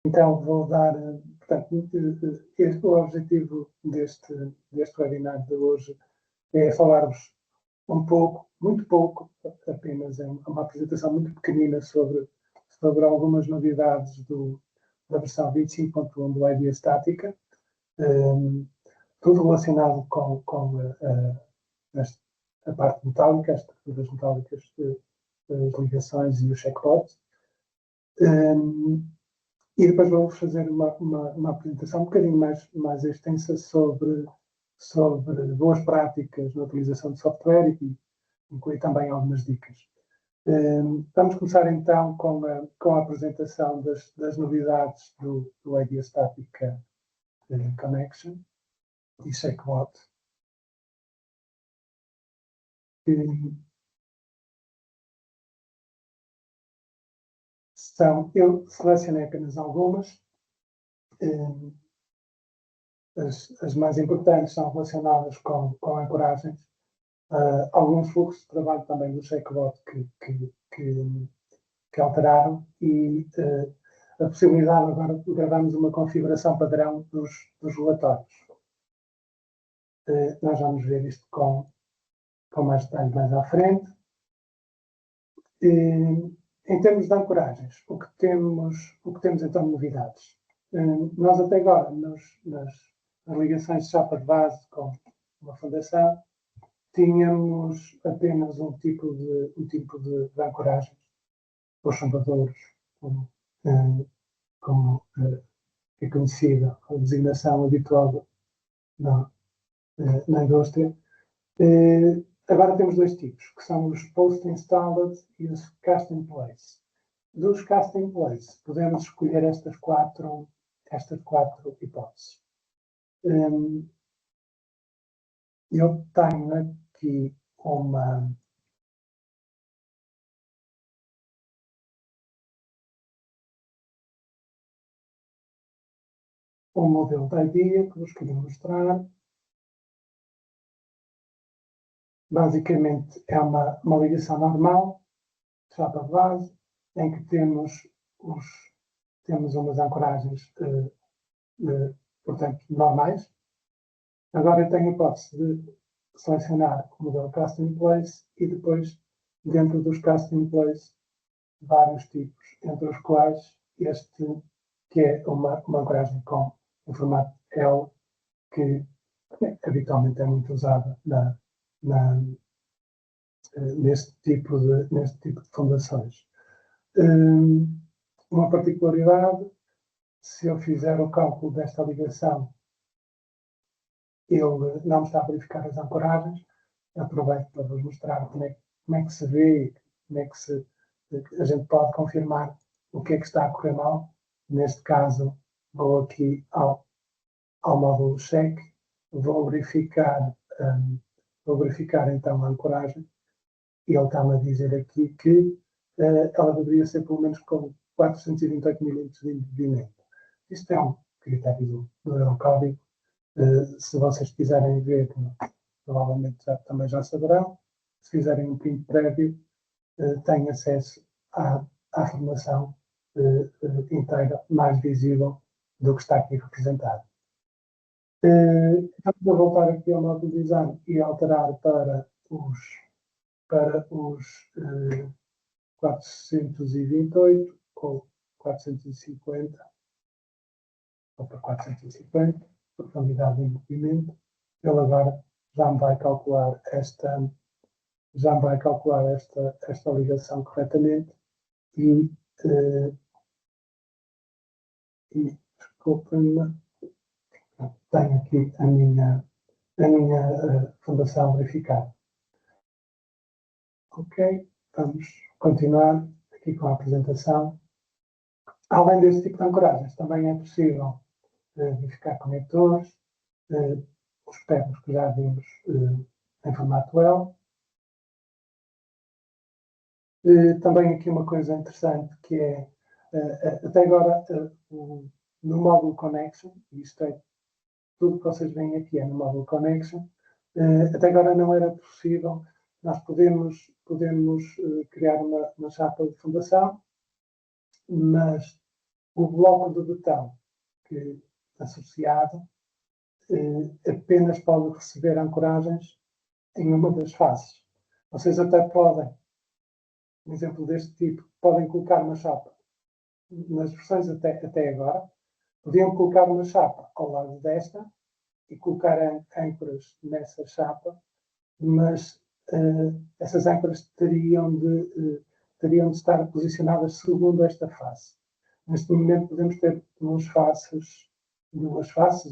Então, vou dar, portanto, o objetivo deste webinar de hoje é falar-vos um pouco, muito pouco, apenas é uma apresentação muito pequenina sobre algumas novidades da versão 25.1 do IDEA Estática, tudo relacionado com a parte metálica, as estruturas metálicas, as ligações e os checkpoints. E depois vou-vos fazer uma apresentação um bocadinho mais extensa sobre boas práticas na utilização de software e incluir também algumas dicas. Vamos começar então com a apresentação das novidades do IDEA Estática Connection e Checkwhat. Eu selecionei apenas algumas. As mais importantes são relacionadas com ancoragens, alguns fluxos de trabalho também do Checkwhat que alteraram e a possibilidade agora de gravarmos uma configuração padrão dos relatórios. Nós vamos ver isto com mais detalhes mais à frente. Em termos de ancoragens, o que temos então de novidades? Nós até agora, nas ligações de chapa de base com uma fundação, tínhamos apenas um tipo de ancoragens, os chumbadores, como é conhecida a designação habitual na indústria. Agora temos dois tipos, que são os post-installed e os cast-in-place. Dos cast-in-place, podemos escolher estas quatro hipóteses. Eu tenho aqui um modelo da IDEA que vos queria mostrar. Basicamente é uma ligação normal, chapa de base, em que temos umas ancoragens, portanto, normais. Agora eu tenho a hipótese de selecionar o modelo Custom Place e depois, dentro dos Custom Place, vários tipos, entre os quais este, que é uma ancoragem com o formato L, que habitualmente é muito usada neste tipo de fundações. Uma particularidade, se eu fizer o cálculo desta ligação, ele não está a verificar as ancoragens. Aproveito para vos mostrar como é que se vê, como é que a gente pode confirmar o que é que está a correr mal. Neste caso, vou aqui ao módulo check, vou verificar então a ancoragem e ele está-me a dizer aqui que ela deveria ser pelo menos com 428 mm de embebimento. Isto é um critério do Eurocódigo. Se vocês quiserem ver, provavelmente também já saberão. Se fizerem um print prévio, têm acesso à formação inteira, mais visível do que está aqui representado. Então, vou voltar aqui ao módulo design e alterar para os 428 ou 450, ou para 450, profundidade de embebimento. Ele agora já me vai calcular esta ligação corretamente e desculpem-me, tenho aqui a minha fundação verificada. Ok, vamos continuar aqui com a apresentação. Além deste tipo de ancoragens, também é possível verificar conectores, os pebbles que já vimos em formato L. Também aqui uma coisa interessante que é, até agora, no módulo Connection, isto é, tudo que vocês veem aqui é no módulo Connection, até agora não era possível, nós podemos criar uma chapa de fundação, mas o bloco de botão que, associado apenas pode receber ancoragens em uma das faces. Vocês até podem, um exemplo deste tipo, podem colocar uma chapa nas versões até agora, podiam colocar uma chapa ao lado desta e colocar âncoras nessa chapa, mas essas âncoras teriam de estar posicionadas segundo esta face. Neste momento podemos ter duas faces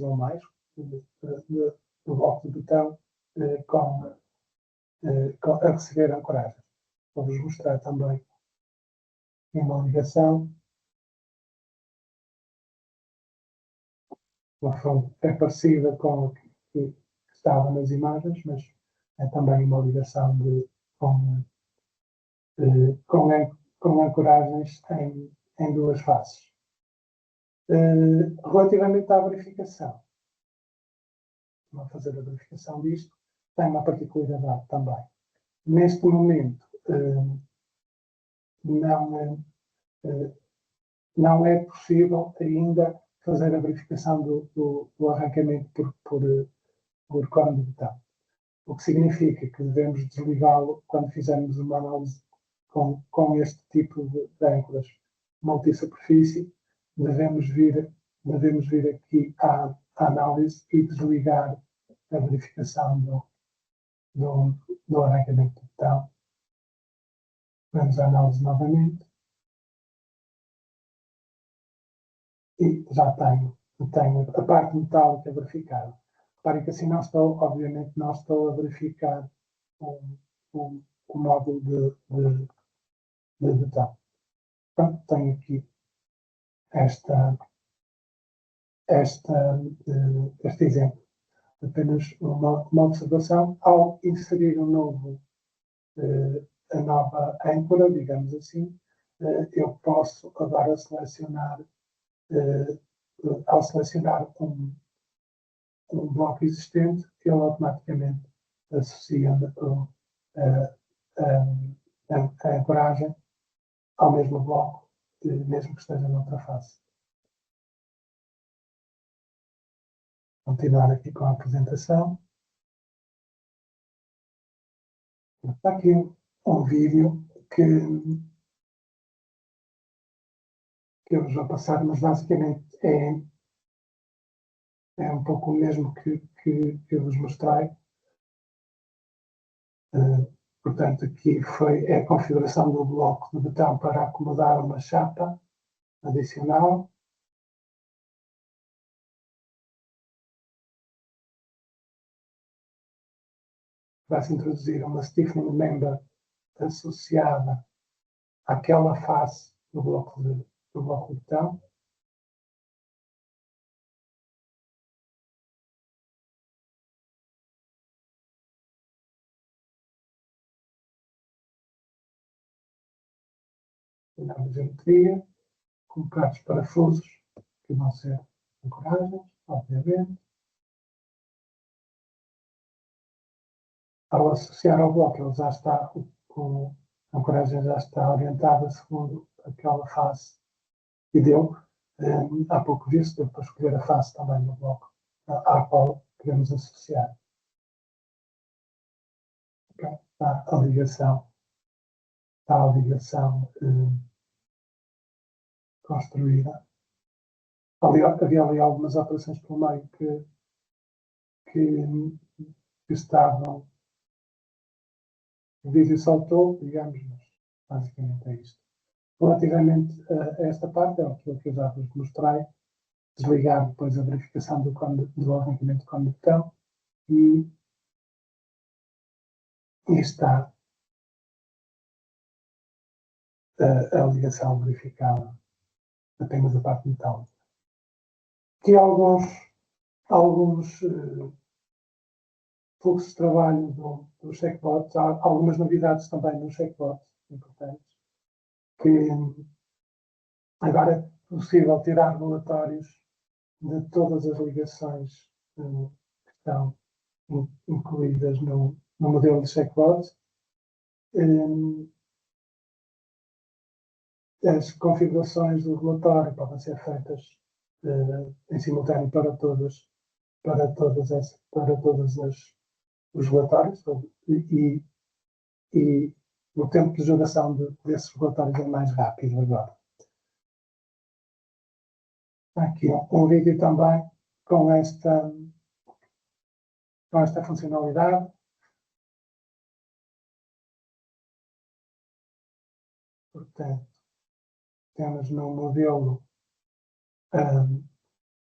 ou mais do bloco de botão a receber ancoragem. Vou-vos mostrar também uma ligação. Uma fonte é parecida com a que estava nas imagens, mas é também uma ligação com ancoragens em duas faces. Relativamente à verificação, vou fazer a verificação disto, tem uma particularidade também. Neste momento, não é possível ainda fazer a verificação do arrancamento por cone de botão. O que significa que devemos desligá-lo quando fizermos uma análise com este tipo de âncoras multissuperfície. Devemos vir aqui à análise e desligar a verificação do arrancamento de botão. Vamos à análise novamente. E já tenho a parte metálica verificada. Reparem que assim obviamente não estou a verificar o módulo de botão. Pronto, tenho aqui este exemplo. Apenas uma observação. Ao inserir a nova âncora, digamos assim, eu posso agora selecionar, ao selecionar um bloco existente, ele automaticamente associa a ancoragem ao mesmo bloco, mesmo que esteja noutra face. Continuar aqui com a apresentação. Está aqui um vídeo que eu vos vou passar, mas basicamente é um pouco o mesmo que eu vos mostrei. Portanto, aqui é a configuração do bloco de botão para acomodar uma chapa adicional. Vai-se introduzir uma stiffening member associada àquela face do bloco de botão. Na geometria, colocar os parafusos, que vão ser ancoragens, obviamente. Ao associar ao bloco, ele já está, a ancoragem já está orientada segundo aquela face que deu. Há pouco visto, deu para escolher a face também no bloco à qual queremos associar. Okay. Está a ligação construída. Havia ali algumas operações pelo meio que estavam. O vídeo saltou, digamos, mas basicamente é isto. Relativamente a esta parte, é aquilo que eu já vos mostrei, desligar depois a verificação do arrancamento com o botão e está a ligação verificada apenas a parte metálica. Aqui alguns fluxos de trabalho do checkbots, há algumas novidades também no checkbots importantes, que agora é possível tirar relatórios de todas as ligações que estão incluídas no modelo de checkbots. as configurações do relatório podem ser feitas em simultâneo para todos os relatórios e o tempo de geração desses relatórios é mais rápido agora. Aqui um vídeo também com esta funcionalidade. Portanto, temos no modelo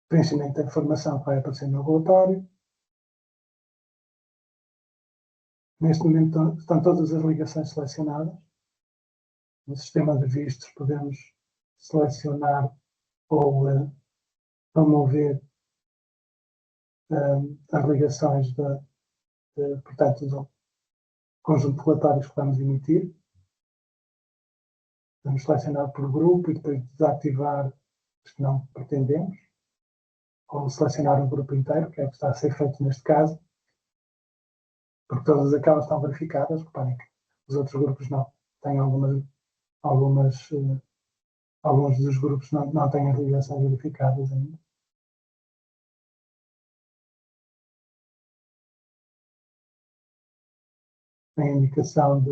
preenchimento da informação que vai aparecer no relatório. Neste momento estão todas as ligações selecionadas. No sistema de vistos podemos selecionar ou promover as ligações portanto, do conjunto de relatórios que vamos emitir. Vamos selecionar por grupo e depois desativar os que não pretendemos, ou selecionar o grupo inteiro, que é o que está a ser feito neste caso, porque todas aquelas estão verificadas. Reparem que os outros grupos não. Tem alguns dos grupos não têm as ligações verificadas ainda. Tem a indicação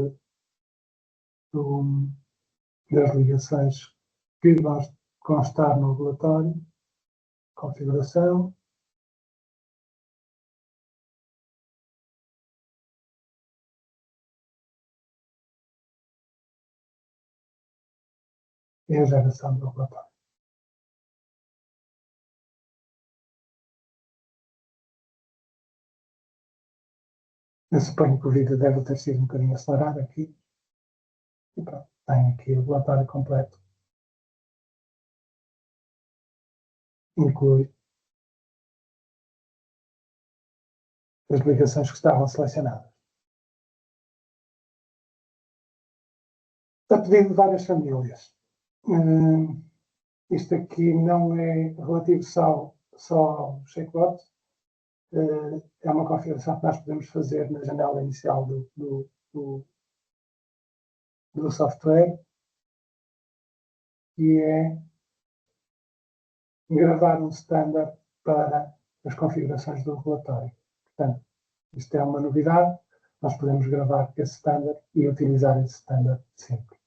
das ligações que vão constar no relatório, configuração. E a geração do relatório. Eu suponho que o vídeo deve ter sido um bocadinho acelerado aqui. E pronto, tem aqui o relatório completo. Inclui as ligações que estavam selecionadas. A pedido de várias famílias. Isto aqui não é relativo só ao ShakeBot. É uma configuração que nós podemos fazer na janela inicial do software, que é gravar um standard para as configurações do relatório. Portanto, isto é uma novidade. Nós podemos gravar esse standard e utilizar esse standard sempre.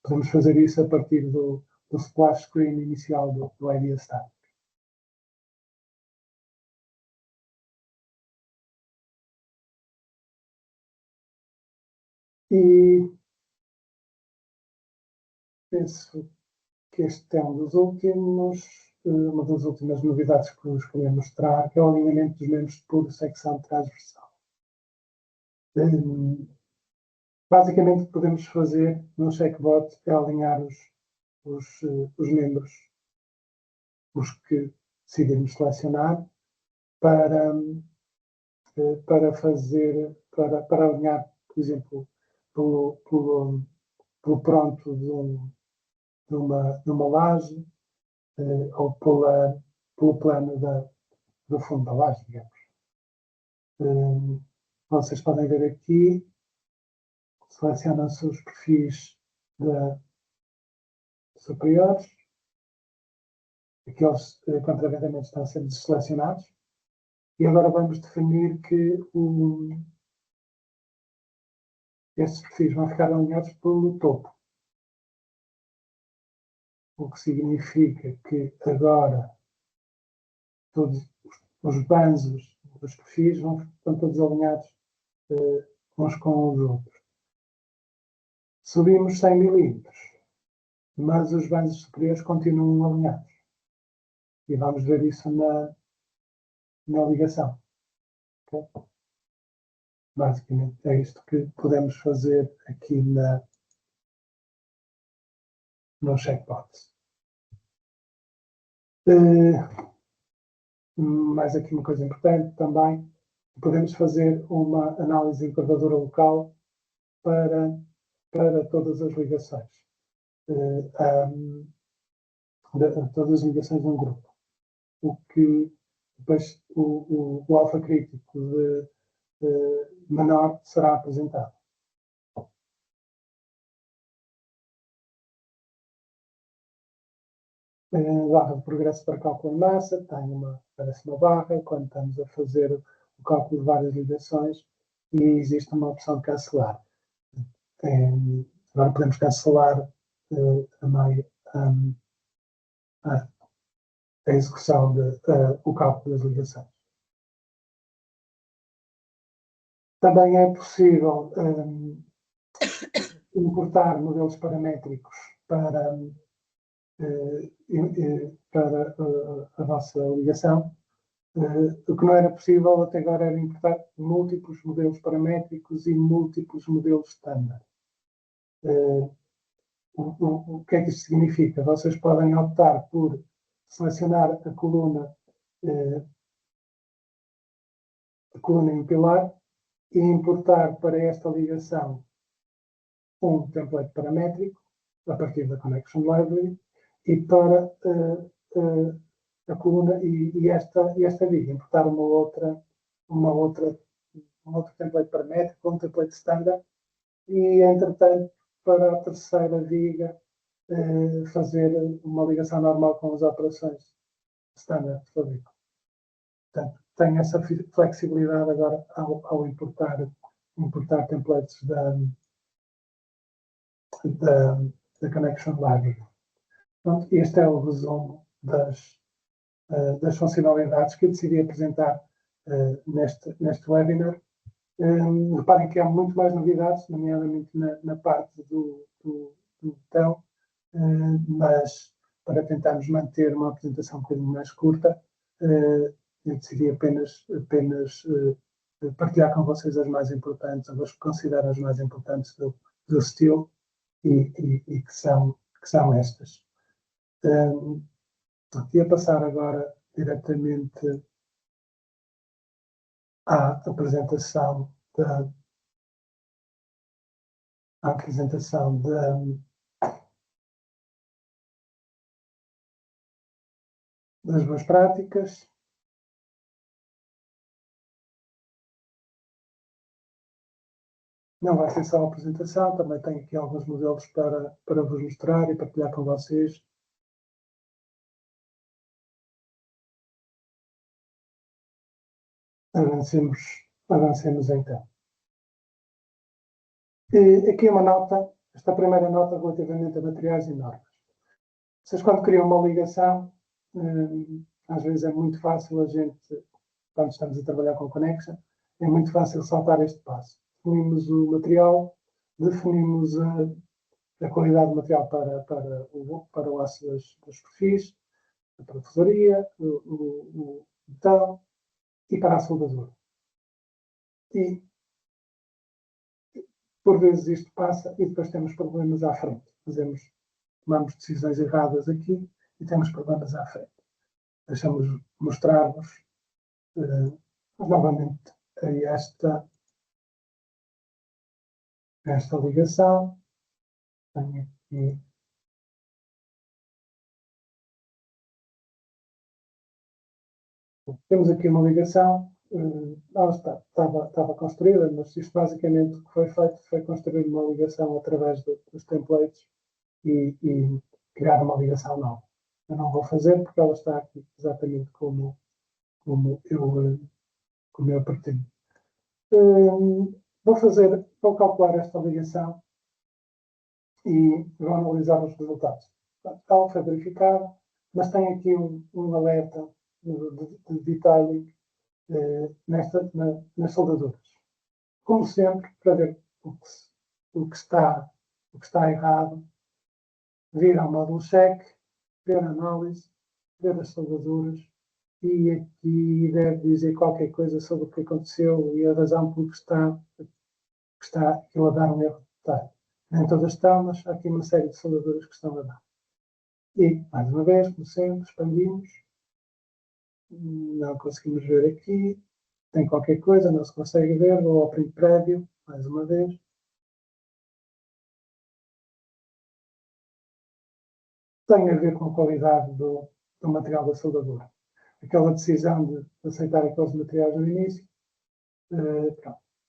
Podemos fazer isso a partir do splash screen inicial do Idea Static. E penso que este é uma das últimas novidades que vos queria mostrar, que é o alinhamento dos membros por secção transversal. Basicamente, o que podemos fazer no ShakeBot é alinhar os membros, os que decidimos selecionar, para alinhar, por exemplo, pelo pronto de uma laje, ou pelo plano do fundo da laje, digamos. Vocês podem ver aqui, selecionam-se os perfis superiores, aqueles contrariamente estão sendo selecionados, e agora vamos definir que estes perfis vão ficar alinhados pelo topo, o que significa que agora todos os banzos dos perfis estão todos alinhados uns com os outros. Subimos 100 milímetros, mas os banzos superiores continuam alinhados. E vamos ver isso na ligação. Okay? Basicamente é isto que podemos fazer aqui no ShakeBot. Mais aqui uma coisa importante também, podemos fazer uma análise em curvadura local para todas as ligações. Todas as ligações de um grupo. O que depois o alfa crítico menor será apresentado. barra de progresso para cálculo em massa, aparece uma barra quando estamos a fazer o cálculo de várias ligações e existe uma opção de cancelar. Agora podemos cancelar também a execução o cálculo das ligações. Também é possível importar modelos paramétricos para a vossa ligação. O que não era possível até agora era importar múltiplos modelos paramétricos e múltiplos modelos standard. O que é que isto significa? Vocês podem optar por selecionar a coluna em um pilar e importar para esta ligação um template paramétrico a partir da Connection Library e para a coluna e esta viga, importar um outro template paramétrico, um template standard e, entretanto, para a terceira viga fazer uma ligação normal com as operações standard de fabrico. Portanto, tem essa flexibilidade agora ao importar templates da Connection Library. Pronto, este é o resumo das funcionalidades que eu decidi apresentar neste webinar. Reparem que há muito mais novidades, nomeadamente na parte do botão, mas para tentarmos manter uma apresentação um bocadinho mais curta, eu decidi apenas partilhar com vocês as mais importantes, as que considero as mais importantes do estilo e que são estas. Ia passar agora diretamente à apresentação das boas práticas. Não vai ser só a apresentação, também tenho aqui alguns modelos para vos mostrar e partilhar com vocês. Avancemos então. Aqui uma nota, esta primeira nota relativamente a materiais e normas. Vocês, quando criam uma ligação, às vezes é muito fácil a gente, quando estamos a trabalhar com Connection, é muito fácil saltar este passo. Definimos o material, definimos a qualidade do material para o aço dos perfis, a parafusaria, o botão e para a soldadura. E, por vezes, isto passa e depois temos problemas à frente. Tomamos decisões erradas aqui e temos problemas à frente. Deixamos mostrar-vos novamente esta ligação. Tenho aqui temos aqui uma ligação, estava construída, mas isto basicamente o que foi feito foi construir uma ligação através dos templates e criar uma ligação nova. Eu não vou fazer porque ela está aqui exatamente como eu pretendo. Vou calcular esta ligação e vou analisar os resultados. Ela foi verificada, mas tem aqui um alerta de detailing nas soldaduras. Como sempre, para ver o que está errado, vir ao módulo check, ver a análise, ver as soldaduras e aqui deve dizer qualquer coisa sobre o que aconteceu e a razão por que está aquilo a dar um erro de detalhe. Nem todas estão, mas há aqui uma série de soldaduras que estão a dar. E, mais uma vez, como sempre, expandimos. Não conseguimos ver aqui. Tem qualquer coisa, não se consegue ver. Vou ao print prévio, mais uma vez. Tem a ver com a qualidade do material da soldadura. Aquela decisão de aceitar aqueles materiais no início,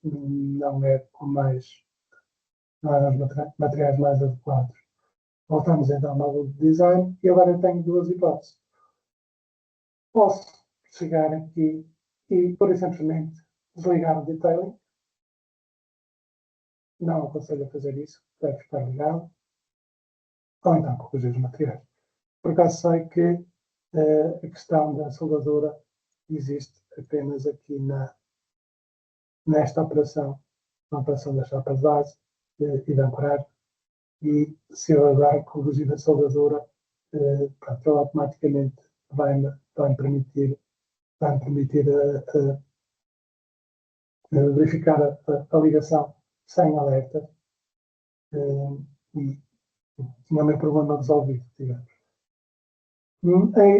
não é os materiais mais adequados. Voltamos então ao módulo de design e agora eu tenho duas hipóteses. Posso chegar aqui e, por simplesmente, desligar o detailing. Não aconselho a fazer isso, deve ficar ligado. Ou então corrigir os materiais. Por acaso sei que a questão da soldadura existe apenas aqui nesta operação, na operação das chapas base e de ancorar. E se eu agora corrigir a soldadura, pronto, ele automaticamente vai-me permitir verificar a ligação sem alerta e tinha o meu problema resolvido, digamos.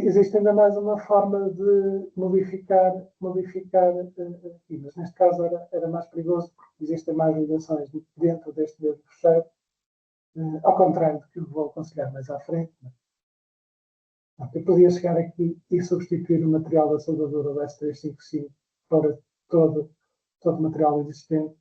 Existe ainda mais uma forma de modificar aqui, mas neste caso era mais perigoso porque existem mais ligações dentro deste mesmo fecheiro, ao contrário do que eu vou aconselhar mais à frente. Eu podia chegar aqui e substituir o material da soldadura do S355 para todo o material existente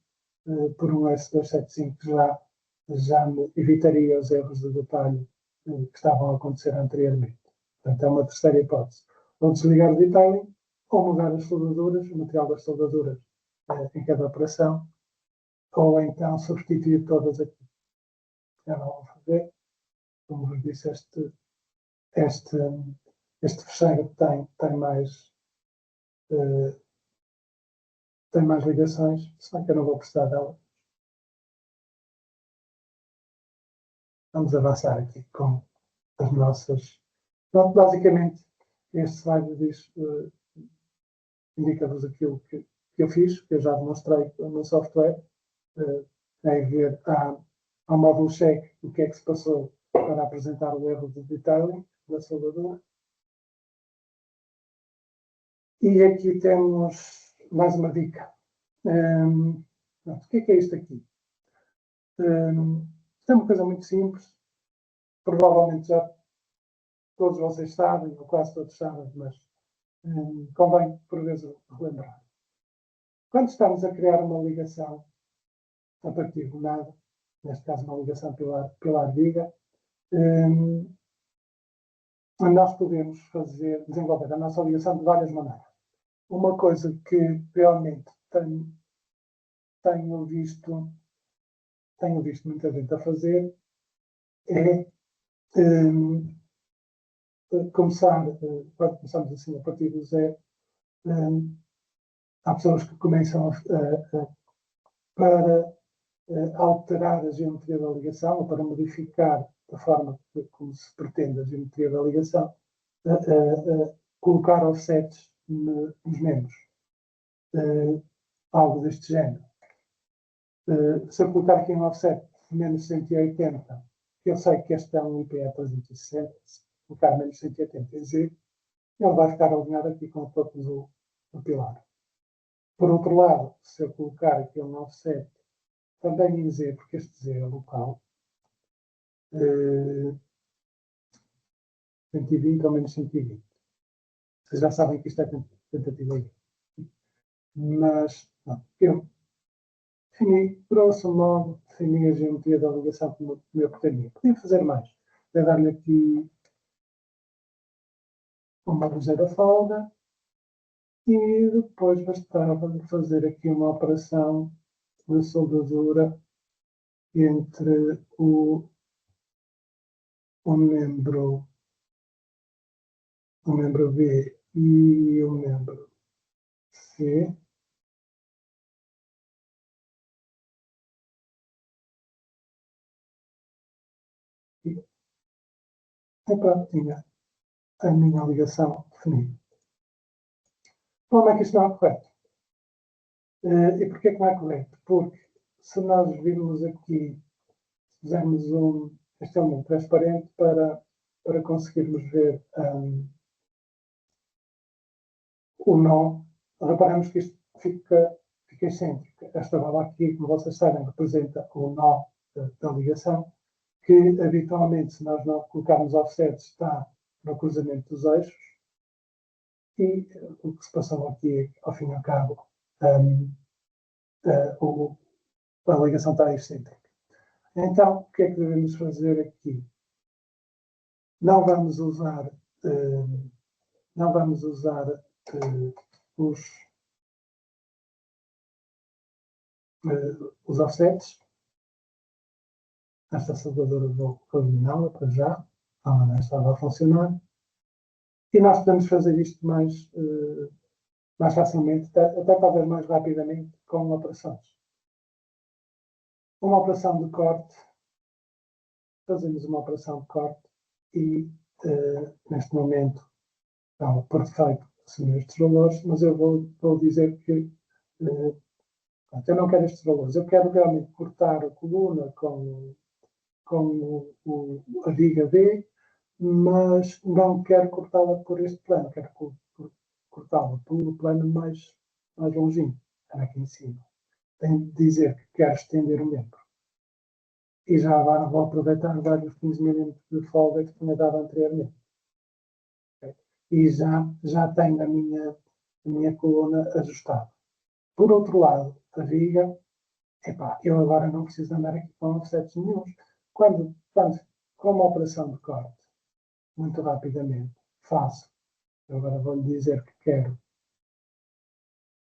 por um S275 que já me evitaria os erros de detalhe que estavam a acontecer anteriormente. Portanto, é uma terceira hipótese. Ou desligar o detailing, ou mudar as soldaduras, o material das soldaduras em cada operação, ou então substituir todas aqui. Já não vou fazer. Como vos disse, este fecheiro tem mais ligações, se bem que eu não vou precisar dela. Vamos avançar aqui com as nossas. Basicamente, este slide indica-vos aquilo que eu fiz, que eu já demonstrei no software. É ver ao módulo check o que é que se passou para apresentar o erro de detailing da soldadura. E aqui temos mais uma dica. O que é isto aqui? Isto é uma coisa muito simples. Provavelmente já todos vocês sabem, ou quase todos sabem, mas convém, por vezes, relembrar. Quando estamos a criar uma ligação a partir de nada, neste caso uma ligação pilar-viga, nós podemos desenvolver a nossa ligação de várias maneiras. Uma coisa que realmente tenho visto muita gente a fazer é quando começamos assim a partir do zero, há pessoas que começam para alterar a geometria da ligação, ou para modificar a forma como se pretende a geometria da ligação, colocar offsets nos membros. Algo deste género. Se eu colocar aqui um offset de menos 180, eu sei que este é um IPE 360, se colocar menos 180 em Z, ele vai ficar alinhado aqui com o topo do pilar. Por outro lado, se eu colocar aqui um offset também em Z, porque este Z é local, 120 ou menos 120. Vocês já sabem que isto é tentativa aí. Mas, não, eu defini, grosso modo, defini a geometria da ligação como eu pretendia. Podia fazer mais. Podia dar-lhe aqui uma ligeira folga e depois bastava fazer aqui uma operação de soldadura entre o membro B e o membro C. E pronto, tinha a minha ligação definida. Como é que isto não é correto? E porquê que não é correto? Porque se nós virmos aqui, fizermos este elemento transparente para conseguirmos ver o nó, reparamos que isto fica excêntrico. Esta bola aqui, como vocês sabem, representa o nó da ligação, que habitualmente, se nós não colocarmos offset, está no cruzamento dos eixos. E o que se passou aqui, ao fim e ao cabo, a ligação está excêntrica. Então, o que é que devemos fazer aqui? Não vamos usar, não vamos usar os offsets. Esta soldadura vou eliminá-la para já. Não estava a funcionar. E nós podemos fazer isto mais facilmente, até talvez mais rapidamente, com operações. Uma operação de corte, fazemos uma operação de corte e, neste momento, por defeito, assumir estes valores, mas eu vou dizer que eu não quero estes valores. Eu quero realmente cortar a coluna com a viga B, mas não quero cortá-la por este plano, quero cortá-la por um plano mais longínquo, aqui em cima. Tenho de dizer que quero estender o membro. E já agora vou aproveitar vários 15 mm de folga que tinha dado anteriormente. Okay? E já tenho a minha coluna ajustada. Por outro lado, a viga, eu agora não preciso andar aqui com offsets nenhums. Quando com uma operação de corte, muito rapidamente, faço. Eu agora vou-lhe dizer que quero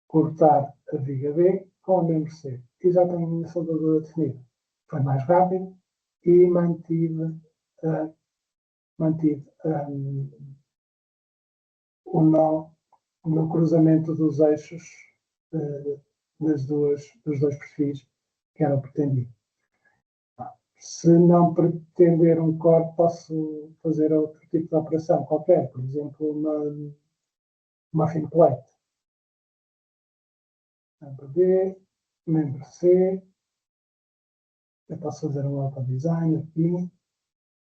cortar a viga B com o membro C. E já tenho a minha soldadura definida. Foi mais rápido e mantive o nó no cruzamento dos eixos dos dois perfis que era o pretendido. Se não pretender um corte, posso fazer outro tipo de operação qualquer, por exemplo, uma fin plate. Membro B, membro C. Eu posso fazer um auto design aqui.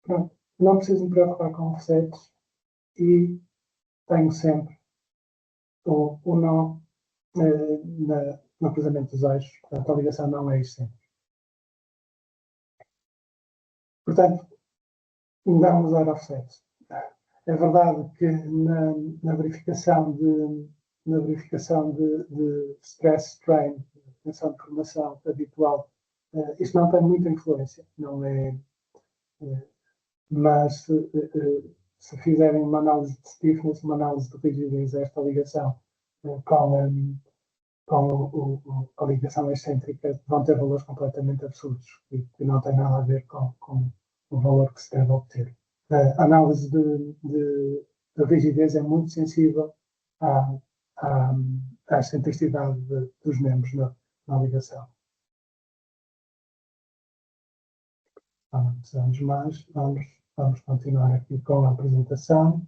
Pronto. Não preciso me preocupar com offsets e tenho sempre o nó no cruzamento dos eixos. Portanto, a ligação não é excêntrica. Portanto, não usar offsets. É verdade que na verificação de stress strain, tensão de formação habitual, isto não tem muita influência, não é, mas se fizerem uma análise de stiffness, uma análise de rigidez a esta ligação com a ligação excêntrica, vão ter valores completamente absurdos e não tem nada a ver com o valor que se deve obter. A análise de rigidez é muito sensível à excentricidade dos membros na ligação. Não precisamos mais, vamos continuar aqui com a apresentação.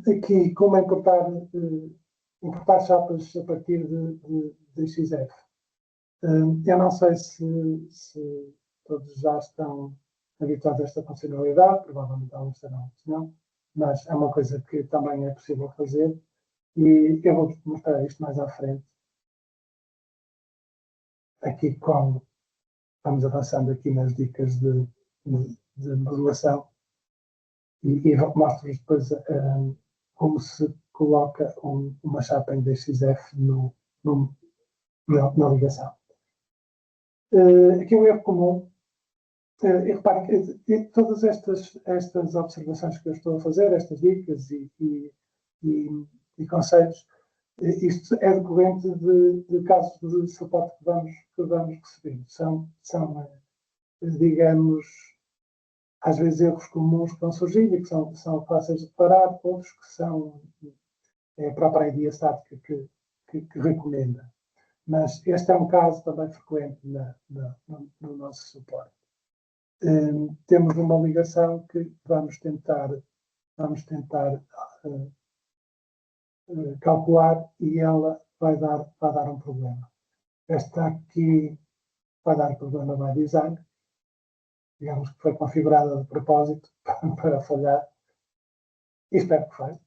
Aqui, como importar chapas a partir de XF. Eu não sei se todos já estão habituados a esta funcionalidade, provavelmente alguns serão, se não, mas é uma coisa que também é possível fazer e eu vou mostrar isto mais à frente. Aqui vamos avançando aqui nas dicas de modulação e mostro-vos depois como se coloca uma chapa em DXF na ligação. Aqui um erro comum. E reparem que todas estas observações que eu estou a fazer, estas dicas e conselhos, isto é decorrente de casos de suporte que vamos receber. São, digamos, às vezes erros comuns que vão surgindo e que são fáceis de reparar, outros que são a própria ideia estática que recomenda. Mas este é um caso também frequente no nosso suporte. Temos uma ligação que vamos tentar calcular e ela vai dar um problema. Esta aqui vai dar problema by design. Digamos que foi configurada de propósito para falhar. E espero que falhe.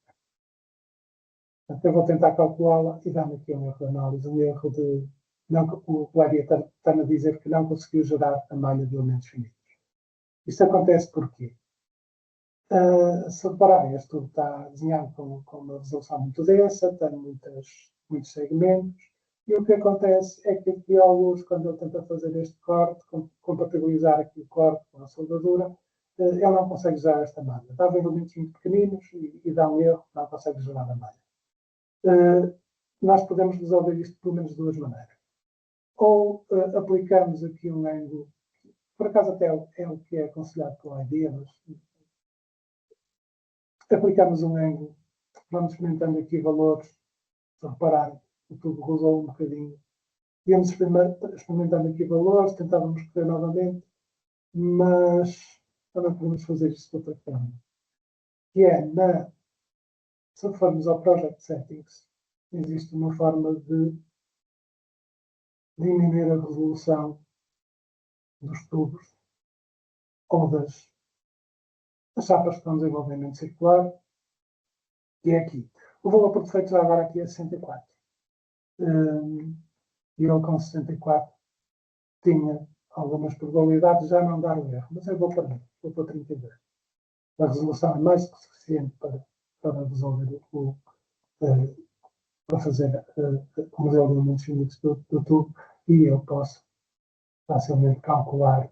Portanto, eu vou tentar calculá-la e dar-me aqui um erro de análise, um erro de... o colega está-me a dizer que não conseguiu gerar a malha de elementos finitos. Isto acontece porquê? Se repararem, este tubo está desenhado com uma resolução muito densa, tem muitos segmentos, e o que acontece é que aqui ao luz, quando ele tenta fazer este corte, compatibilizar aqui o corte com a soldadura, ele não consegue gerar esta malha. Dá elementos muito pequeninos e dá um erro, não consegue gerar a malha. Nós podemos resolver isto pelo menos de duas maneiras. Ou aplicamos aqui um ângulo, por acaso até é o que é aconselhado pela IDEA, mas aplicamos um ângulo, vamos experimentando aqui valores, se repararem, o tubo rodou um bocadinho, íamos experimentando aqui valores, tentávamos correr novamente, mas também podemos fazer isto de outra forma, que é, se formos ao Project Settings, existe uma forma de diminuir a resolução dos tubos ou das chapas que estão em desenvolvimento circular, que é aqui. O valor por defeito já agora aqui é 64. E ele com 64 tinha algumas probabilidades de já não dar o erro, mas eu vou para 32. A resolução é mais que suficiente para resolver para fazer o modelo de elementos finitos do tubo, e eu posso facilmente calcular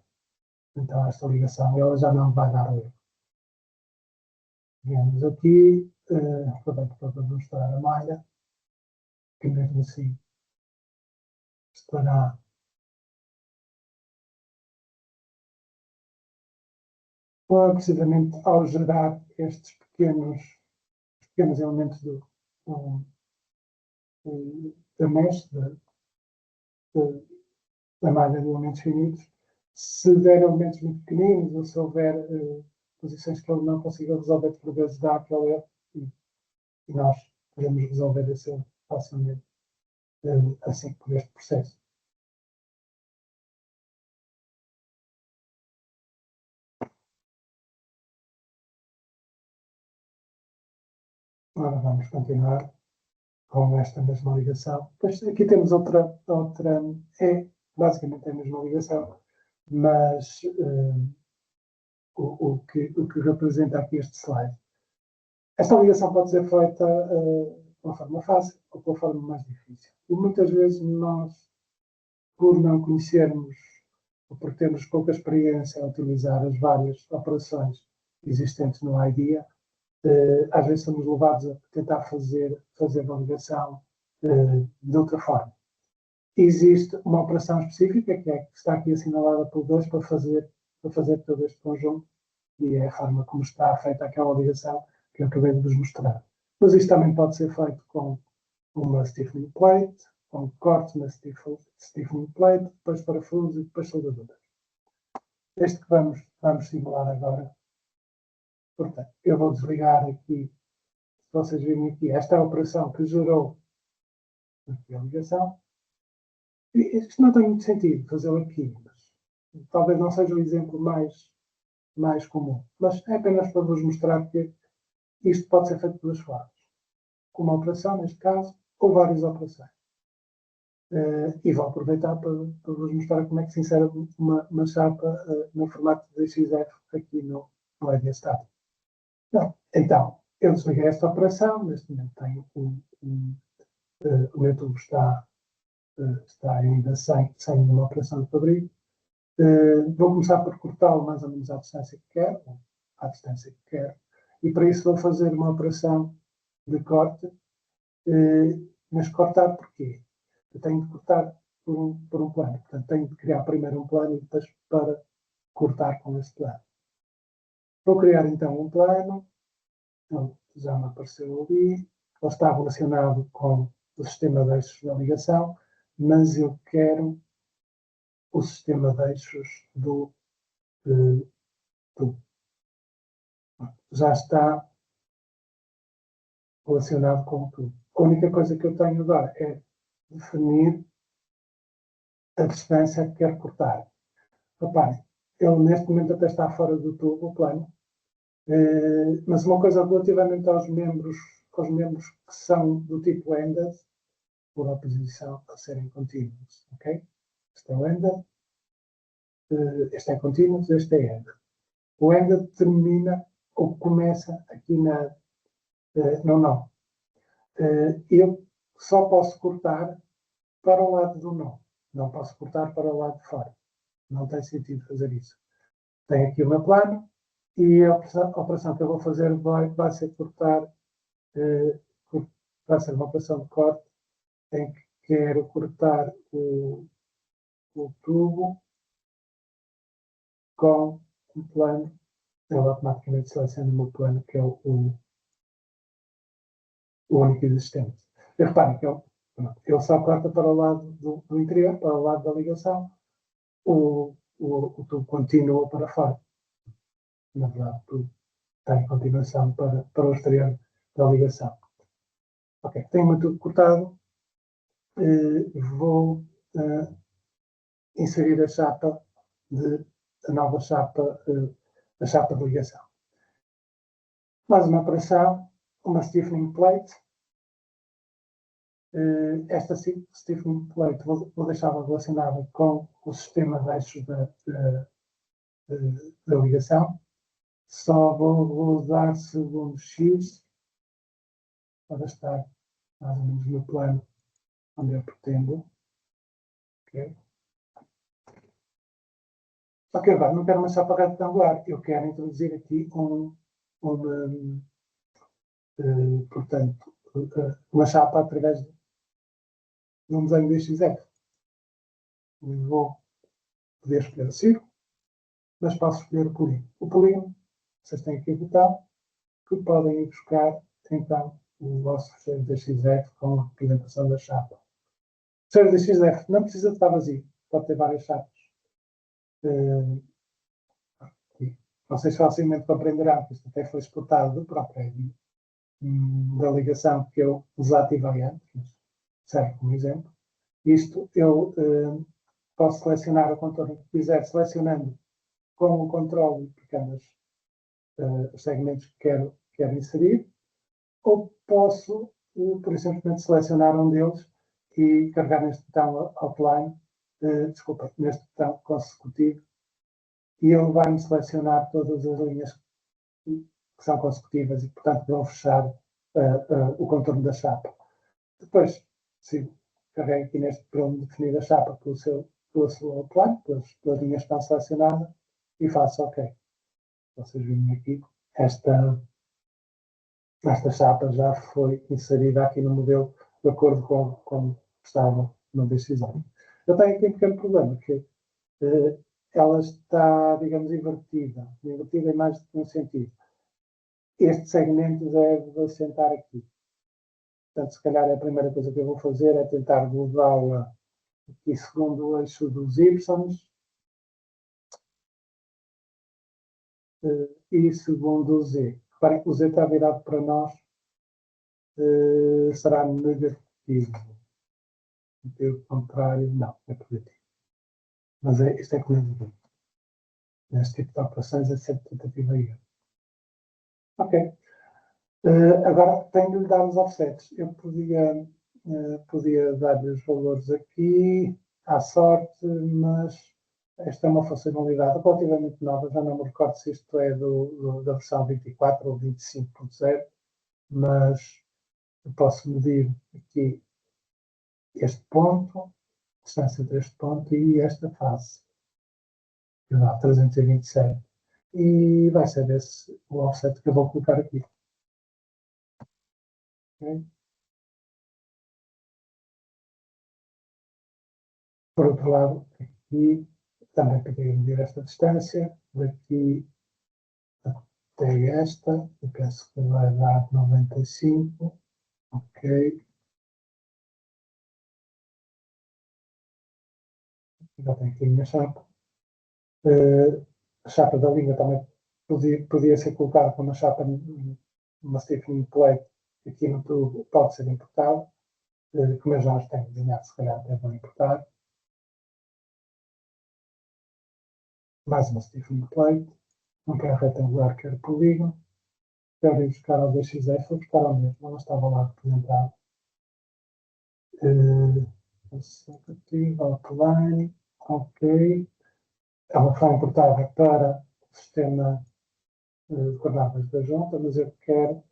então esta ligação, e ela já não vai dar o erro. Vemos aqui, aproveito para mostrar a malha, que mesmo assim estará precisamente ao gerar estes pequenos elementos da mesh, da malha de elementos finitos. Se der elementos muito pequeninos ou se houver posições que ele não consiga resolver, por vezes dá aquele erro e nós podemos resolver esse erro facilmente assim por este processo. Agora vamos continuar com esta mesma ligação. Depois aqui temos outra basicamente a mesma ligação, mas o que representa aqui este slide. Esta ligação pode ser feita de uma forma fácil ou de uma forma mais difícil. E muitas vezes nós, por não conhecermos ou por termos pouca experiência a utilizar as várias operações existentes no IDEA, às vezes somos levados a tentar fazer a ligação de outra forma. Existe uma operação específica, que está aqui assinalada por 2, para fazer todo este conjunto, e é a forma como está feita aquela ligação que eu acabei de vos mostrar. Mas isto também pode ser feito com uma stiffening plate, com cortes na stiffening plate, depois parafusos e depois soldaduras. Este que vamos simular agora. Portanto, eu vou desligar aqui, se vocês virem aqui, esta é a operação que gerou aqui a ligação. E isto não tem muito sentido fazê-lo aqui, mas talvez não seja o exemplo mais comum. Mas é apenas para vos mostrar que isto pode ser feito de duas formas. Uma operação, neste caso, ou várias operações. E vou aproveitar para vos mostrar como é que se insere uma chapa no formato de XF aqui no IDEA Static. Então, eu desliguei esta operação, neste momento tenho o meu tubo está ainda sem uma operação de fabrico. Vou começar por cortá-lo mais ou menos à distância que quero, e para isso vou fazer uma operação de corte, mas cortar porquê? Eu tenho de cortar por um plano, portanto tenho de criar primeiro um plano e depois para cortar com esse plano. Vou criar então um plano, então, já me apareceu ali, ele está relacionado com o sistema de eixos da ligação, mas eu quero o sistema de eixos do já está relacionado com tudo. A única coisa que eu tenho agora é definir a distância que quero cortar. Reparem, ele neste momento até está fora do tubo, o plano, mas uma coisa relativamente aos membros que são do tipo ended, por oposição a serem contínuos, ok? Este é o ended, este é contínuo, este é ended. O ended termina ou começa aqui no nó. Eu só posso cortar para o lado do nó, não posso cortar para o lado de fora. Não tem sentido fazer isso. Tenho aqui o meu plano, E a operação que eu vou fazer vai ser cortar, vai ser uma operação de corte em que quero cortar o tubo com um plano. Ele automaticamente seleciona o meu plano, que é o único existente. E reparem que ele só corta para o lado do interior, para o lado da ligação, o tubo continua para fora. Na verdade, o tubo tem continuação para o exterior da ligação. Ok, tenho o tubo cortado, vou inserir a nova chapa, a chapa de ligação. Mais uma operação, uma stiffening plate. Esta stiffening plate vou deixá-la relacionada com o sistema de eixos da ligação. Só vou usar segundo X para estar mais ou menos no plano onde eu pretendo. Ok, agora não quero uma chapa retangular, eu quero introduzir aqui portanto, uma chapa através de um desenho de XF. Vou poder escolher o círculo, mas posso escolher o polígono. O polígono, vocês têm aqui o botão, que podem ir buscar, então, o vosso fecheiro de XF com a representação da chapa. O fecheiro de XF não precisa de estar vazio, pode ter várias chapas. Vocês facilmente compreenderão que isto até foi exportado do próprio da ligação que eu desativei antes, mas serve como exemplo. Isto eu posso selecionar o contorno que quiser, selecionando com o controle de pequenos os segmentos que quero inserir, ou posso, por simplesmente, selecionar um deles e carregar neste botão outline, neste botão consecutivo, e ele vai-me selecionar todas as linhas que são consecutivas e, portanto, vão fechar o contorno da chapa. Depois, se carrego aqui neste botão de definir a chapa pela sua outline, pelas linhas que estão selecionadas, e faço OK. Vocês veem aqui, esta chapa já foi inserida aqui no modelo de acordo com como estava no DXM. Eu tenho aqui um pequeno problema, que ela está, digamos, invertida em mais de um sentido. Este segmento deve assentar aqui. Portanto, se calhar a primeira coisa que eu vou fazer é tentar mudá-la aqui segundo o eixo dos Y e segundo o Z. Reparem que o Z está virado para nós, será negativo. O contrário, não, é positivo. Mas isto é positivo. Neste tipo de operações é sempre tentativa e erro. Ok. Agora tenho de lhe dar os offsets. Eu podia dar-lhe os valores aqui à sorte, mas esta é uma funcionalidade relativamente nova. Já não me recordo se isto é da versão 24 ou 25.0, mas eu posso medir aqui este ponto, a distância entre este ponto e esta face, que dá 327. E vai ser esse o offset que eu vou colocar aqui. Okay? Por outro lado, aqui também poderia medir esta distância, daqui até esta, eu penso que vai dar 95, ok. Já tenho aqui a minha chapa. A chapa da linha também podia ser colocada com uma chapa, uma stiffening plate, aqui no tubo pode ser importado. Como eu já os tenho desenhado, se calhar até vou importar. Mais uma stiffening plate, não quero retangular, quero polígono. Quero ir buscar ao DXF, vou buscar ao mesmo, não estava lá representado. Consecutive, outline, ok. Ela foi importada para o sistema de coordenadas da junta, mas eu quero,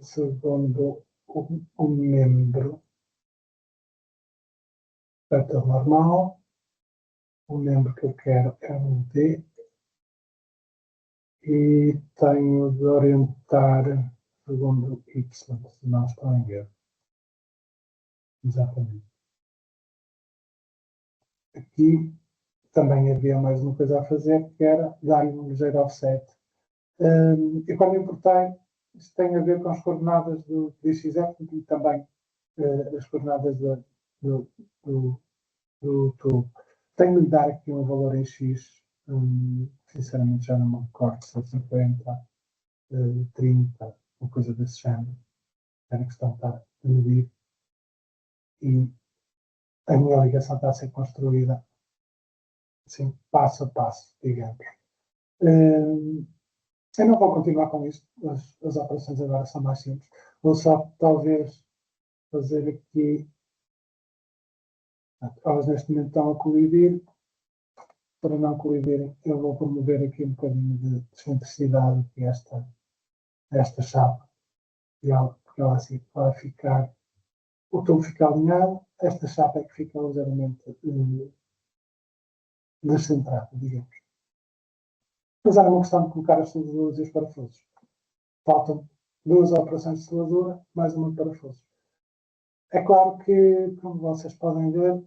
segundo o membro vetor normal, o membro que eu quero é o D, e tenho de orientar segundo Y, se não estou em erro. Exatamente. Aqui também havia mais uma coisa a fazer, que era dar-lhe um ligeiro offset. E quando importei, isto tem a ver com as coordenadas do DXF e também as coordenadas do, do, do tubo. Tenho de dar aqui um valor em X, sinceramente já não me recordo, se é 50, 30, uma coisa desse género. Era questão de estar a medir. E a minha ligação está a ser construída assim, passo a passo, digamos. Eu não vou continuar com isto, as operações agora são mais simples. Vou só, talvez, fazer aqui. Elas neste momento estão a colidir. Para não colidirem, eu vou promover aqui um bocadinho de excentricidade aqui esta chapa. Porque ela assim vai ficar. O tubo fica alinhado, esta chapa é que fica ligeiramente descentrada, digamos. Mas era uma questão de colocar as soldaduras e os parafusos. Faltam 2 operações de soldadura, mais uma de parafusos. É claro que, como vocês podem ver,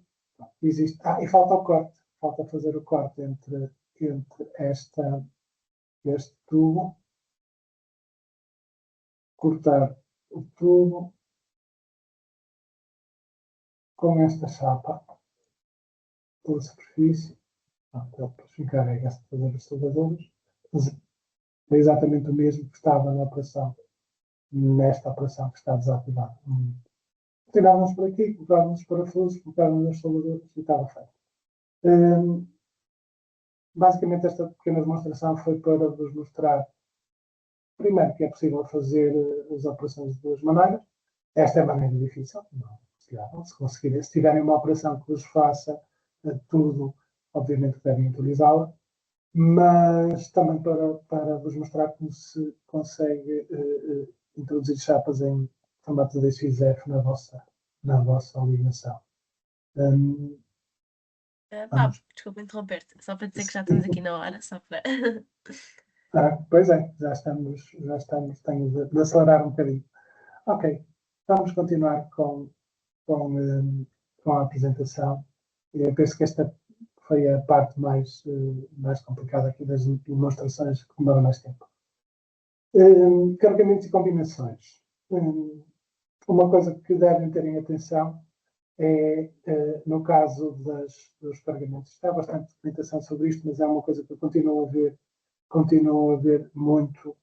existe. E falta o corte. Falta fazer o corte entre este tubo, cortar o tubo com esta chapa pela superfície. Ele depois encarrega-se de fazer as soldaduras. É exatamente o mesmo que estava nesta operação que está desativada. Tirávamos por aqui, colocávamos os parafusos, colocávamos as soldaduras e estava feito. Basicamente, esta pequena demonstração foi para vos mostrar, primeiro, que é possível fazer as operações de 2 maneiras. Esta é a maneira difícil, não, se conseguirem, se tiverem uma operação que vos faça tudo, obviamente que devem utilizá-la, mas também para vos mostrar como se consegue introduzir chapas em formato de DXF na vossa ligação. Desculpa interromper-te, só para dizer que já estamos aqui na hora, só para. Pois é, já estamos, tenho de acelerar um bocadinho. Ok, vamos continuar com a apresentação. Eu penso que esta foi a parte mais complicada aqui das demonstrações, que demora mais tempo. Carregamentos e combinações. Uma coisa que devem ter em atenção é, no caso dos carregamentos, há bastante documentação sobre isto, mas é uma coisa que eu continuo a ver muito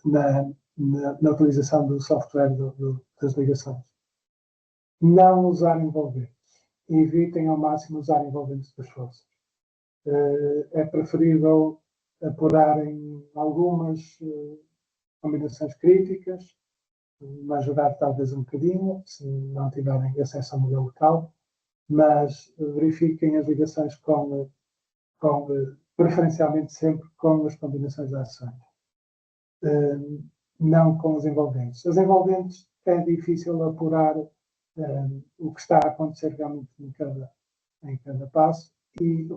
na utilização do software das ligações. Não usar envolventes. Evitem ao máximo usar envolventes das forças. É preferível apurarem algumas combinações críticas, majorar talvez um bocadinho, se não tiverem acesso ao modelo local, mas verifiquem as ligações preferencialmente sempre com as combinações de ações, não com os envolventes. As envolventes é difícil apurar o que está a acontecer realmente em cada passo, e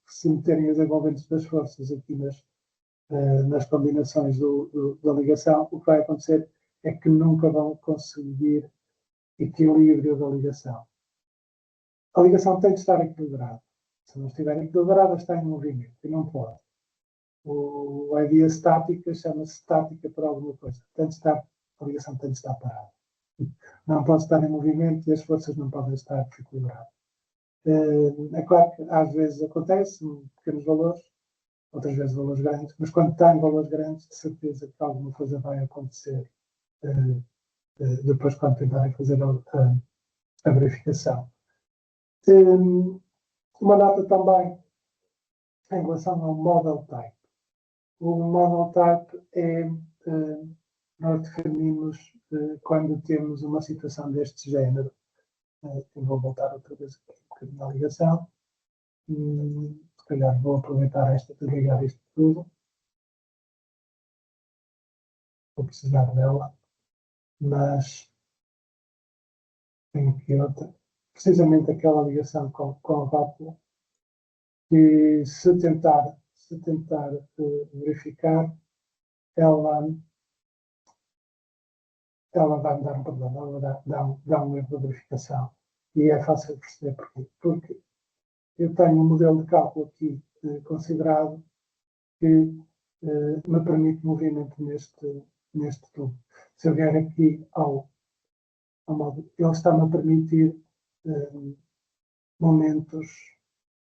se meterem as envolventes das forças aqui nas combinações da ligação, o que vai acontecer é que nunca vão conseguir equilíbrio da ligação. A ligação tem de estar equilibrada. Se não estiver equilibrada, está em movimento e não pode. A ideia estática chama-se estática por alguma coisa. A ligação tem de estar parada. Não pode estar em movimento e as forças não podem estar desequilibradas. É claro que às vezes acontece pequenos valores, outras vezes valores grandes, mas quando está em valores grandes, de certeza que alguma coisa vai acontecer depois quando tentarem fazer a verificação. Uma nota também em relação ao model type. O model type é, nós definimos quando temos uma situação deste género. Eu vou voltar outra vez aqui um bocadinho na ligação. Se calhar vou aproveitar esta para ligar isto tudo. Vou precisar dela, mas tenho aqui outra. Precisamente aquela ligação com a válvula, que se se tentar verificar, ela vai me dar um problema, ela vai dar um erro de verificação. E é fácil de perceber porquê. Porque eu tenho um modelo de cálculo aqui considerado que me permite movimento neste tubo. Se eu vier aqui ao modo, ele está-me a permitir momentos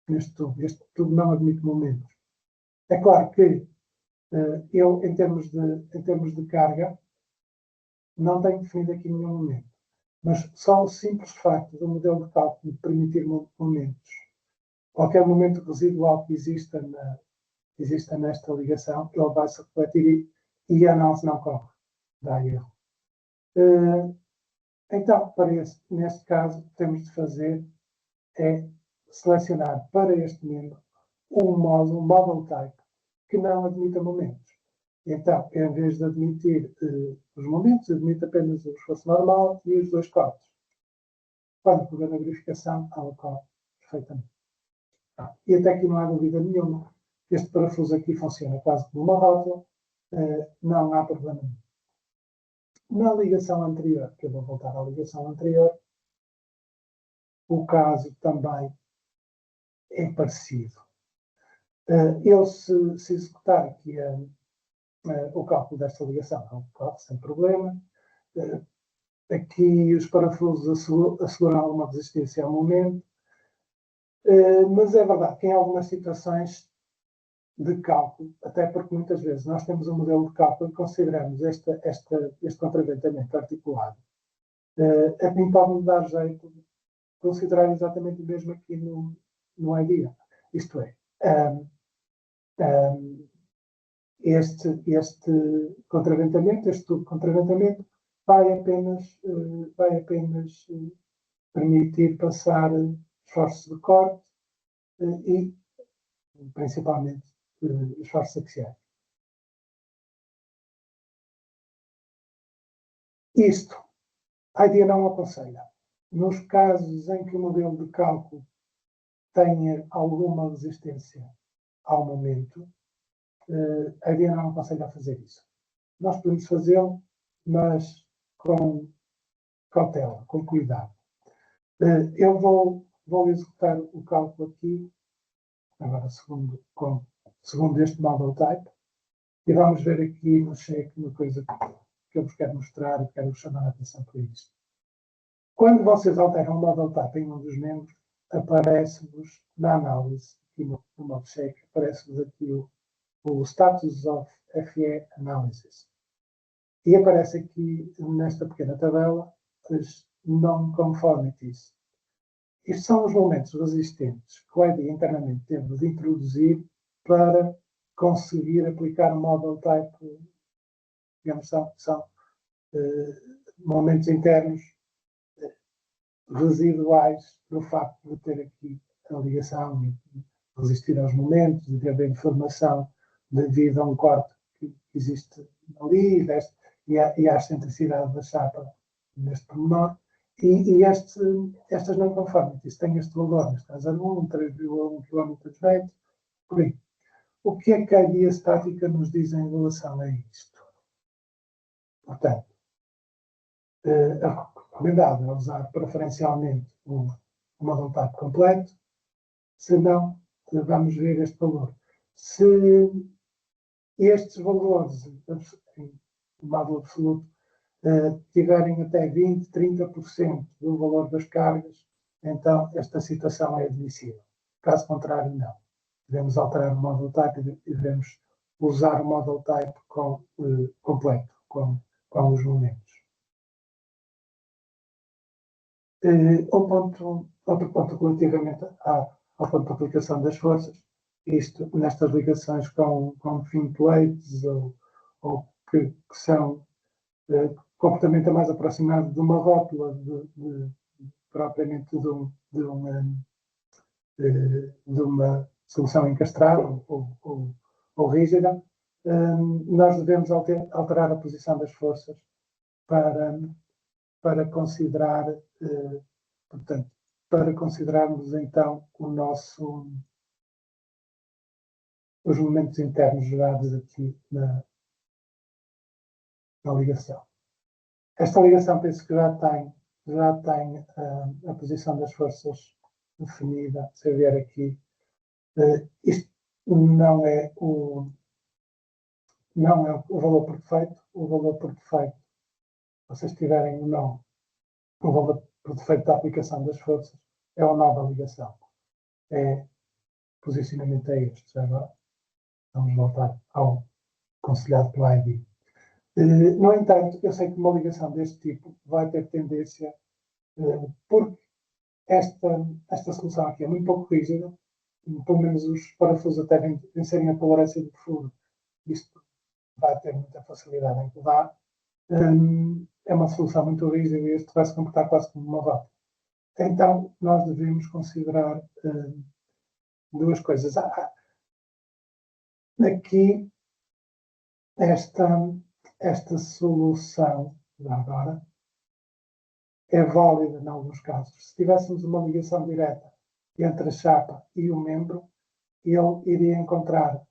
neste tubo. Este tubo não admite momentos. É claro que eu, em termos de carga, não tenho definido aqui nenhum momento. Mas só o simples facto do modelo de cálculo permitir momentos, qualquer momento residual que exista nesta ligação, ele vai se refletir e a análise não corre. Dá erro. Então, neste caso, o que temos de fazer é selecionar para este membro um model type, que não admita momentos. Então, em vez de admitir os momentos, admite apenas o esforço normal e os 2 cortes. Quando for na verificação, ela ocorre perfeitamente. E até aqui não há dúvida nenhuma. Este parafuso aqui funciona quase como uma rótula, não há problema nenhum. Na ligação anterior, que eu vou voltar à ligação anterior, o caso também é parecido. Ele, se executar aqui o cálculo desta ligação, não ocorre sem problema. Aqui os parafusos asseguram alguma resistência ao momento. Mas é verdade que em algumas situações de cálculo, até porque muitas vezes nós temos um modelo de cálculo e consideramos este contraventamento articulado. A mim pode-me dar jeito de considerar exatamente o mesmo aqui no IDEA. Isto é, este contraventamento, este tubo de contraventamento, vai apenas permitir passar esforços de corte e, principalmente, esforços axiais. Isto, a IDEA não aconselha. Nos casos em que o modelo de cálculo tenha alguma resistência ao momento, a IDEA não aconselha a fazer isso. Nós podemos fazê-lo, mas com cautela, com cuidado. Eu vou executar o cálculo aqui, agora segundo este model type, e vamos ver aqui no cheque uma coisa que eu vos quero mostrar e quero chamar a atenção para isto. Quando vocês alteram o model type em um dos membros, aparece-vos na análise, aqui no modo cheque, aparece-vos aqui o Status of FE Analysis. E aparece aqui, nesta pequena tabela, as non-conformities. Estes são os momentos resistentes que o IDEA internamente teve de introduzir para conseguir aplicar o model type, digamos, são momentos internos residuais do facto de ter aqui a ligação e resistir aos momentos, de haver informação devido a um corte que existe ali e à excentricidade da chapa neste pormenor. E estas não conformities têm este valor, neste caso 1, 3,1 km/h, por aí. O que é que a guia estática nos diz em relação a isto? Portanto, recomendado é usar preferencialmente o model type completo, se não, vamos ver este valor. Se estes valores, em modo absoluto, tiverem até 20%, 30% do valor das cargas, então esta situação é admissível. Caso contrário, não. Devemos alterar o model type e devemos usar o model type completo, com os momentos. Outro ponto relativamente ao ponto de aplicação das forças, isto nestas ligações com fin plates ou que são comportamento mais aproximado de uma rótula propriamente de uma solução encastrada ou rígida, nós devemos alterar a posição das forças para considerar, portanto, para considerarmos então o nosso os momentos internos gerados aqui na ligação. Esta ligação penso que já tem a posição das forças definida. Se eu vier aqui, isto não é o valor por defeito. O valor por defeito, vocês tiverem ou não, o valor por defeito da aplicação das forças é uma nova ligação. Posicionamento é este. Agora vamos voltar ao aconselhado pela ID. No entanto, eu sei que uma ligação deste tipo vai ter tendência, porque esta solução aqui é muito pouco rígida, pelo menos os parafusos até vencerem a tolerância do furo, isto vai ter muita facilidade em rodar. É uma solução muito rígida e este vai se comportar quase como uma rota. Então, nós devemos considerar duas coisas. Aqui, esta solução, agora, é válida em alguns casos. Se tivéssemos uma ligação direta entre a chapa e o membro, ele iria encontrar,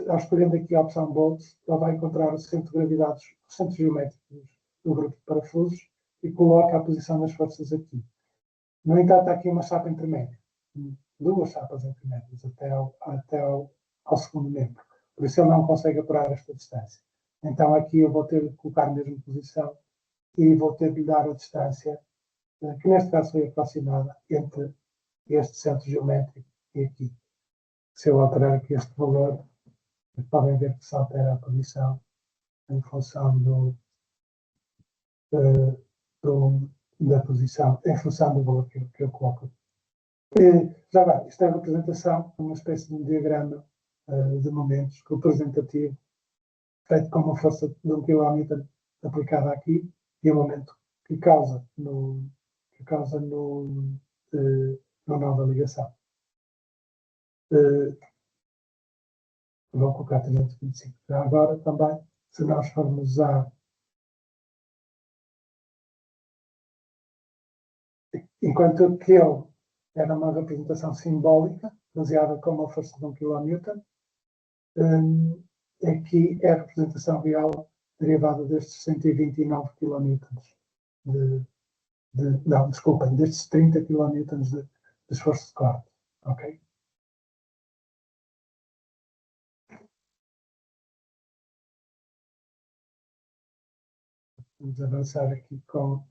ao escolhendo aqui a opção Bolts, ele vai encontrar o centro de gravidade, os centros geométricos do grupo de parafusos e coloca a posição das forças aqui. No entanto, há aqui uma chapa intermédia, duas chapas intermédias até ao segundo membro. Por isso ele não consegue apurar esta distância. Então aqui eu vou ter de colocar a mesma posição e vou ter de lhe dar a distância, que neste caso foi aproximada, entre este centro geométrico e aqui. Se eu alterar aqui este valor, podem ver que se altera a posição em função da posição, em função do valor que eu coloco. Já vai, isto é a representação, uma espécie de um diagrama de momentos representativo, feito com uma força de 1 kN aplicada aqui, e o momento que causa no nó da ligação. Vou colocar 325. Já agora também, se nós formos usar, enquanto aquele era uma representação simbólica, baseada com uma força de 1 kN, aqui é a representação real derivada destes 129 kN não, desculpem, destes 30 kN de esforço de corte. Ok? Vamos avançar aqui com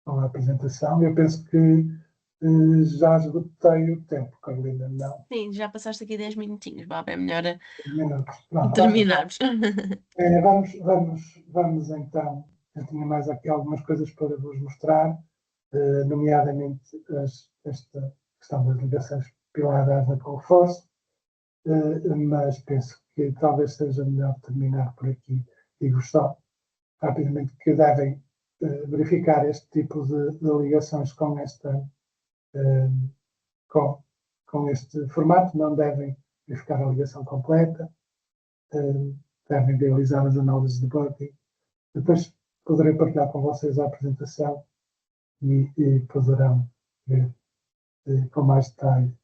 a apresentação. Eu penso que já esgotei o tempo, Carolina, não? Sim, já passaste aqui 10 minutinhos, Bob, é melhor Minutos. Pronto, terminarmos. vamos então. Eu tinha mais aqui algumas coisas para vos mostrar, nomeadamente esta questão das ligações pilares com o reforço, mas penso que talvez seja melhor terminar por aqui. Digo só rapidamente que devem verificar este tipo de ligações com este formato, não devem verificar a ligação completa, devem realizar as análises de bugging. Depois poderei partilhar com vocês a apresentação e poderão ver com mais detalhe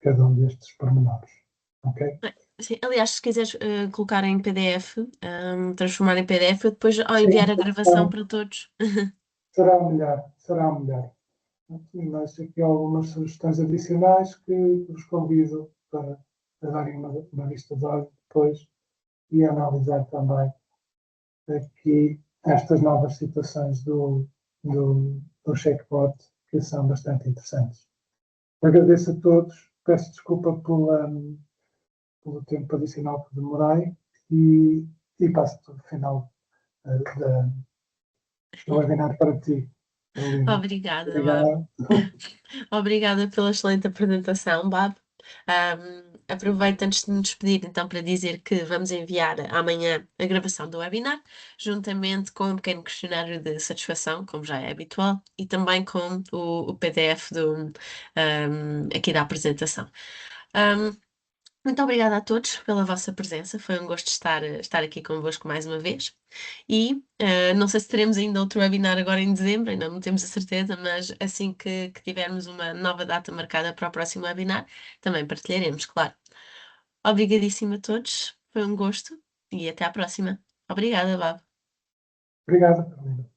cada um destes pormenores. Ok? Sim, aliás, se quiseres colocar em PDF, transformar em PDF, eu depois ao enviar a gravação para todos. Será melhor, será melhor. E mais aqui algumas sugestões adicionais que vos convido para darem uma vista de olhos depois e analisar também aqui estas novas situações do checkbot, que são bastante interessantes. Agradeço a todos, peço desculpa pelo tempo adicional que demorei e passo o final do webinar para ti. Obrigada, Bob. Obrigada pela excelente apresentação, Bob. Aproveito antes de nos despedir, então, para dizer que vamos enviar amanhã a gravação do webinar, juntamente com um pequeno questionário de satisfação, como já é habitual, e também com o PDF aqui da apresentação. Muito obrigada a todos pela vossa presença, foi um gosto estar aqui convosco mais uma vez. E não sei se teremos ainda outro webinar agora em dezembro, ainda não temos a certeza, mas assim que tivermos uma nova data marcada para o próximo webinar, também partilharemos, claro. Obrigadíssimo a todos, foi um gosto e até à próxima. Obrigada, Bab. Obrigado, Carolina.